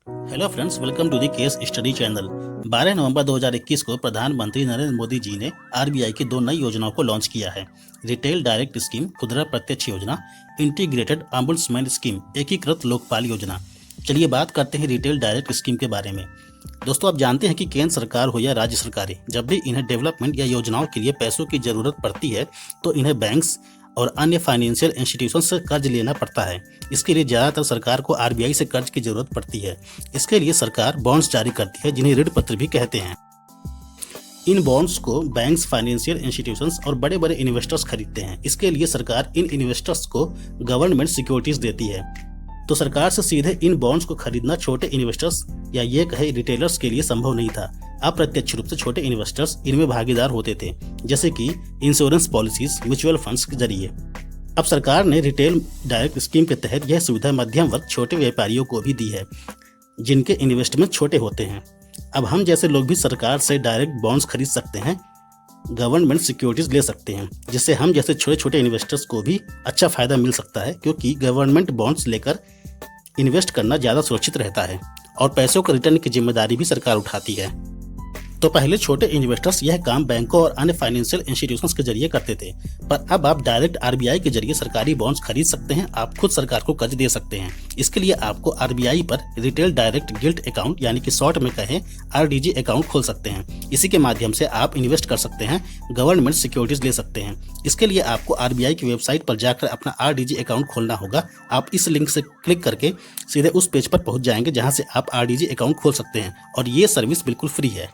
Hello friends, welcome to the case study channel. 12 नवंबर 2021 को प्रधानमंत्री नरेंद्र मोदी जी ने आरबीआई की 2 नई योजनाओं को लॉन्च किया है। रिटेल डायरेक्ट स्कीम खुदरा प्रत्यक्ष योजना, इंटीग्रेटेड ऑम्बुड्समैन स्कीम एकीकृत लोकपाल योजना। चलिए बात करते हैं रिटेल डायरेक्ट स्कीम के बारे में। दोस्तों, आप जानते हैं कि केंद्र सरकार हो या राज्य सरकारें, जब भी इन्हें डेवलपमेंट या योजनाओं के लिए पैसों की जरूरत पड़ती है तो इन्हें बैंक्स और अन्य फाइनेंशियल इंस्टीट्यूशन से कर्ज लेना पड़ता है। इसके लिए ज़्यादातर सरकार को आरबीआई से कर्ज की जरूरत पड़ती है। इसके लिए सरकार बॉन्ड्स जारी करती है, जिन्हें ऋण पत्र भी कहते हैं। इन बॉन्ड्स को बैंक्स, फाइनेंशियल इंस्टीट्यूशंस और बड़े बड़े इन्वेस्टर्स खरीदते हैं। इसके लिए सरकार इन इन्वेस्टर्स को गवर्नमेंट सिक्योरिटीज देती है। तो सरकार से सीधे इन बॉन्ड्स को खरीदना छोटे इन्वेस्टर्स या ये कहे रिटेलर्स के लिए संभव नहीं था। अप्रत्यक्ष रूप से छोटे इन्वेस्टर्स इनमें भागीदार होते थे, जैसे कि इंश्योरेंस पॉलिसीज, म्यूचुअल फंड्स के जरिए। अब सरकार ने रिटेल डायरेक्ट स्कीम के तहत यह सुविधा मध्यम वर्ग छोटे व्यापारियों को भी दी है, जिनके इन्वेस्टमेंट छोटे होते हैं। अब हम जैसे लोग भी सरकार से डायरेक्ट बॉन्ड्स खरीद सकते हैं, गवर्नमेंट सिक्योरिटीज ले सकते हैं, जिससे हम जैसे छोटे छोटे इन्वेस्टर्स को भी अच्छा फायदा मिल सकता है, क्योंकि गवर्नमेंट बॉन्ड्स लेकर इन्वेस्ट करना ज़्यादा सुरक्षित रहता है और पैसों का रिटर्न की जिम्मेदारी भी सरकार उठाती है। तो पहले छोटे इन्वेस्टर्स यह काम बैंकों और अन्य फाइनेंशियल इंस्टीट्यूशंस के जरिए करते थे, पर अब आप डायरेक्ट आरबीआई के जरिए सरकारी बॉन्ड्स खरीद सकते हैं। आप खुद सरकार को कर्ज दे सकते हैं। इसके लिए आपको आरबीआई पर रिटेल डायरेक्ट गिल्ट अकाउंट, यानी कि शॉर्ट में कहें आरडीजी अकाउंट खोल सकते हैं। इसी के माध्यम से आप इन्वेस्ट कर सकते हैं, गवर्नमेंट सिक्योरिटीज ले सकते हैं। इसके लिए आपको आरबीआई की वेबसाइट पर जाकर अपना आरडीजी अकाउंट खोलना होगा। आप इस लिंक से क्लिक करके सीधे उस पेज पर पहुंच जाएंगे, जहां से आप आरडीजी अकाउंट खोल सकते हैं और ये सर्विस बिल्कुल फ्री है।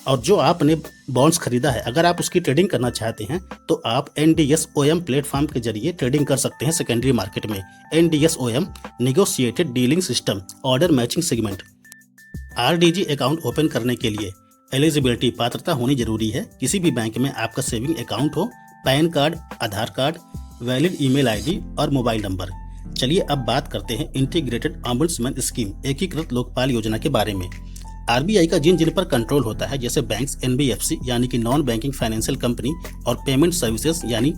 और जो आपने बॉन्ड्स खरीदा है, अगर आप उसकी ट्रेडिंग करना चाहते हैं तो आप NDSOM प्लेटफॉर्म के जरिए ट्रेडिंग कर सकते हैं सेकेंडरी मार्केट में। NDSOM negotiated dealing system order matching segment. RDG account open करने के लिए एलिजिबिलिटी, पात्रता होनी जरूरी है। किसी भी बैंक में आपका सेविंग अकाउंट हो, पैन कार्ड, आधार कार्ड, वैलिड ईमेल आईडी और मोबाइल नंबर। चलिए अब बात करते हैं इंटीग्रेटेड ऑम्बुड्समैन स्कीम एकीकृत लोकपाल योजना के बारे में। आरबीआई का जिन पर कंट्रोल होता है, जैसे बैंक्स, NBFC यानी कि नॉन बैंकिंग फाइनेंशियल कंपनी, और पेमेंट सर्विसेज यानी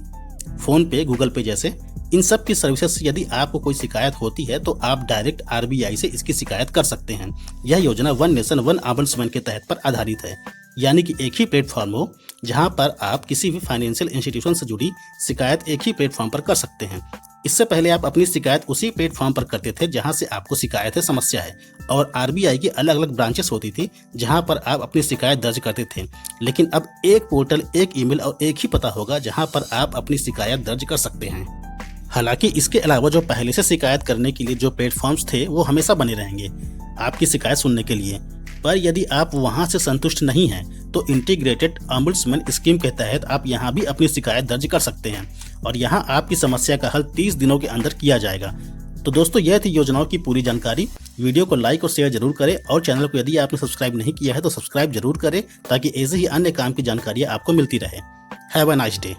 फोन पे, गूगल पे जैसे, इन सब की सर्विसेज से यदि आपको कोई शिकायत होती है तो आप डायरेक्ट आरबीआई से इसकी शिकायत कर सकते हैं। यह योजना वन नेशन वन ऑम्बुड्समैन के तहत पर आधारित है, यानी कि एक ही प्लेटफॉर्म हो जहां पर आप किसी भी फाइनेंशियल इंस्टीट्यूशन से जुड़ी शिकायत एक ही प्लेटफॉर्म पर कर सकते हैं। इससे पहले आप अपनी शिकायत उसी प्लेटफॉर्म पर करते थे जहां से आपको शिकायत है, समस्या है, और आरबीआई की अलग अलग ब्रांचेस होती थी जहां पर आप अपनी शिकायत दर्ज करते थे। लेकिन अब एक पोर्टल, एक ईमेल और एक ही पता होगा जहां पर आप अपनी शिकायत दर्ज कर सकते हैं। हालांकि इसके अलावा जो पहले से शिकायत करने के लिए जो प्लेटफॉर्म्स थे वो हमेशा बने रहेंगे आपकी शिकायत सुनने के लिए। पर यदि आप वहां से संतुष्ट नहीं हैं तो इंटीग्रेटेड ऑम्बुड्समैन स्कीम के तहत आप यहां भी अपनी शिकायत दर्ज कर सकते हैं और यहां आपकी समस्या का हल 30 दिनों के अंदर किया जाएगा। तो दोस्तों, यह थी योजनाओं की पूरी जानकारी। वीडियो को लाइक और शेयर जरूर करें और चैनल को यदि आपने सब्सक्राइब नहीं किया है तो सब्सक्राइब जरूर करें, ताकि ऐसे ही अन्य काम की जानकारियां आपको मिलती रहे। Have a nice day.